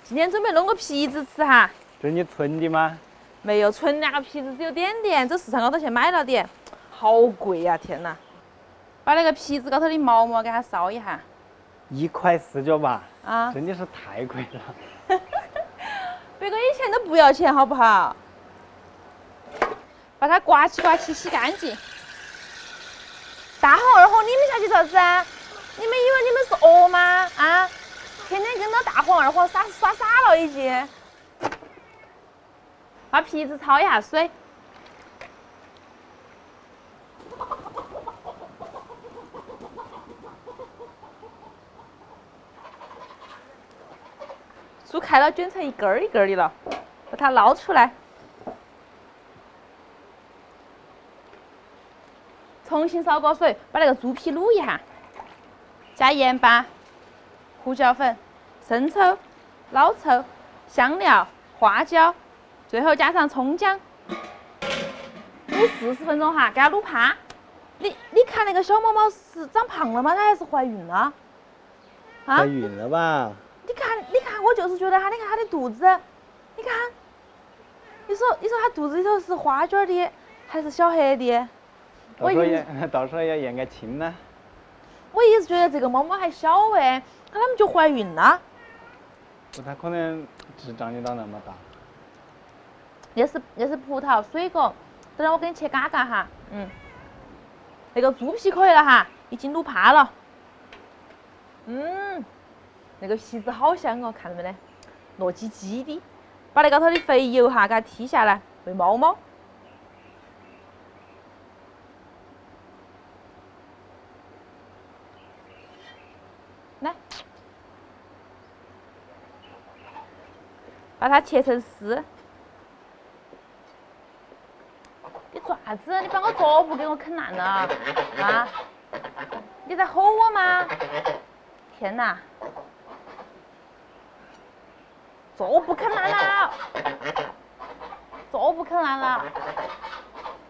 今天准备弄个皮子吃哈。这是你存的吗？没有，存2个皮子只有点点，走市场高头去买了点，好贵呀、天哪！把那个皮子高头的毛毛给它烧一下。1块48啊！真的是太贵了。别个以前都不要钱，好不好？把它刮起刮起，洗干净。大红二红，你们下去做啥子啊？你们以为你们是鹅吗？啊！天天跟着大黄二黄耍傻了已经。把皮子焯一下水。煮开了，卷成一根儿一根儿的了，把它捞出来，重新烧过水，把那个猪皮卤一下，加盐巴、胡椒粉、生抽、老抽、香料、花椒，最后加上葱姜，卤40分钟哈，给它卤趴。你看那个小猫猫是长胖了吗？它还是怀孕了？啊？怀孕了吧？你看，我就是觉得它，你看它的肚子，你看，你说它肚子里头是花卷的还是小黑的？到时候也验个亲呢。我一直觉得这个猫猫还小哎，它们就怀孕了。它可能只长得到那么大。那是葡萄水果，等下我给你切嘎嘎哈。那个猪皮可以了哈，已经卤趴了。那个皮子好香哦，看到没得？糯叽叽的，把那高头的肥油哈给它剔下来，喂猫猫。来，把它切成丝。你做啥子？你把我桌布给我啃烂了啊！你在吼我吗？天哪！桌布啃烂了，桌布啃烂了。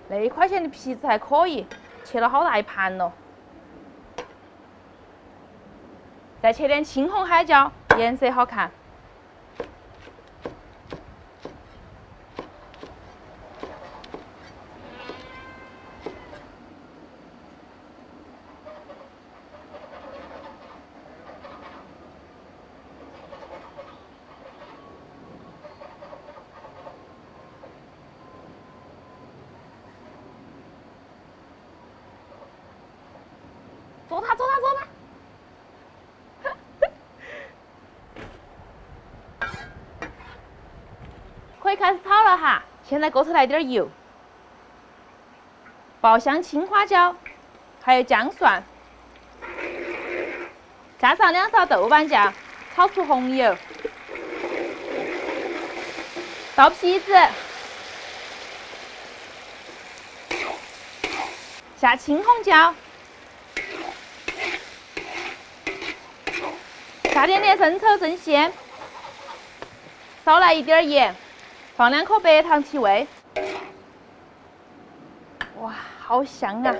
那1块钱的皮子还可以，切了好大一盘咯。再切点青红海椒，颜色好看。做它！可以开始炒了哈，现在锅头来点油，爆香青花椒，还有姜蒜，加上2勺豆瓣酱，炒出红油，倒皮子，下青红椒，下点生抽正鲜，少来一点盐。放2颗白糖提味，哇，好香啊！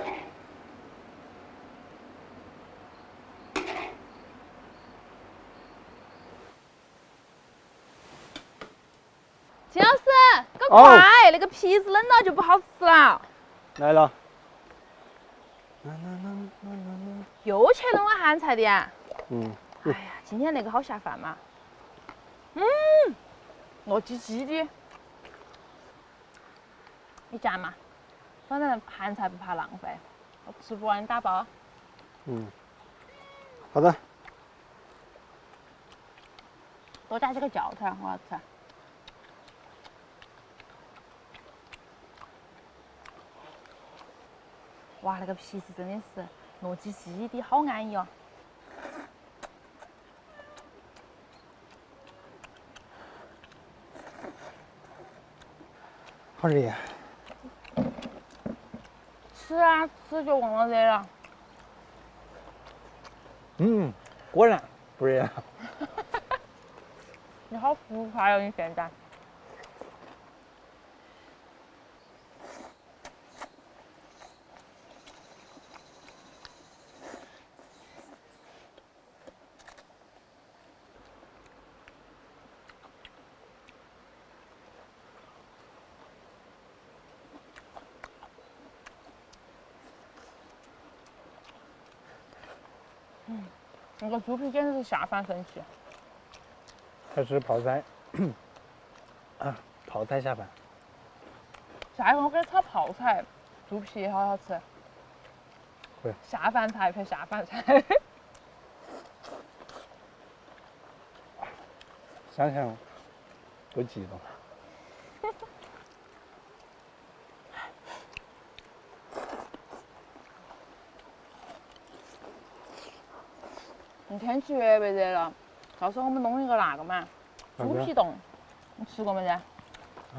金老师，搞快，那个皮子冷了就不好吃了。来了。又去弄了咸菜的呀？哎呀，今天那个好下饭嘛。糯叽叽的。你夹嘛，反正咸菜不怕浪费，我吃不完你打包。好的。多加几个教条，我要吃。哇，那个皮子真的是糯叽叽的，好安逸哦。好热呀！吃啊吃就忘了热了。果然不热。你好浮夸哟，你现在。那个猪皮简直是下饭神器。还是泡菜，啊，泡菜下饭。下一回我给你炒泡菜，猪皮好好吃。会。下饭菜配下饭菜。想想都激动。天气越来越热了，到时候我们弄一个那个嘛，猪皮冻，你吃过没得？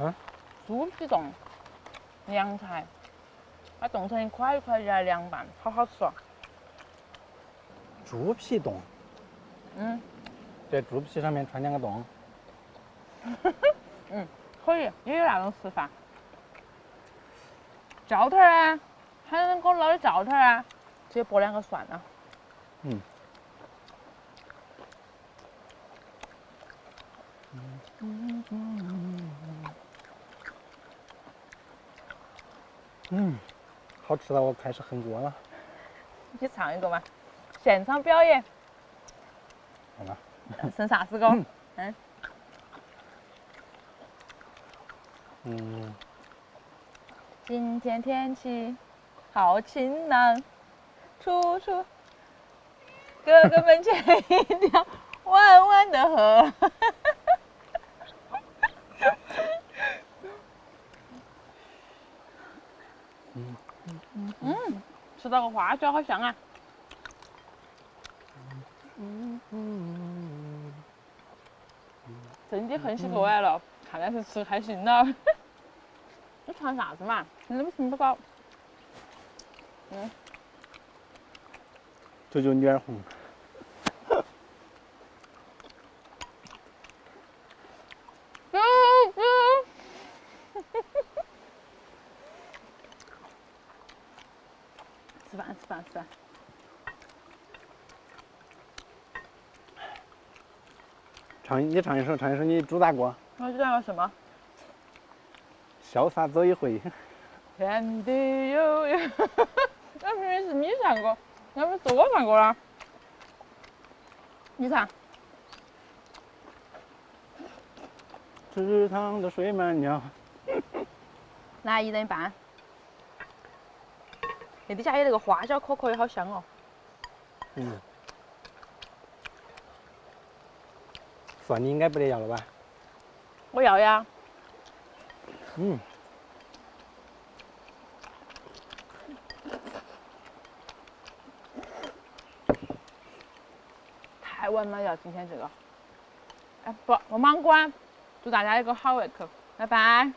啊？猪皮冻，凉菜，把它冻成一块一块的来凉拌，好好吃哦。猪皮冻。嗯。在猪皮上面穿2个洞。嗯，可以，也有那种吃法。浇头啊，还有人给我捞的浇头啊，直接剥2个蒜啊。嗯。好吃到我开始哼歌了。你唱一个嘛，现场表演。好吗？唱啥子歌？今天天气好晴朗，处处哥哥们牵一条弯弯的河。吃到个花椒好香啊！真的很喜过来了，看来是吃开心了。你唱啥子嘛？你怎么听不到？求求女儿红。吃饭吃饭吃饭。你唱一首你主打歌。我主打个什么？潇洒走一回。天地悠悠。那明明是你唱歌，那不是我唱歌了？你唱。池塘的水满鸟。来，1人1半。那底下有那个花椒壳壳也好香哦。蒜你应该不得要了吧？我要呀。太完美了，今天这个。哎，不，我忙关，祝大家有个好胃口，拜拜。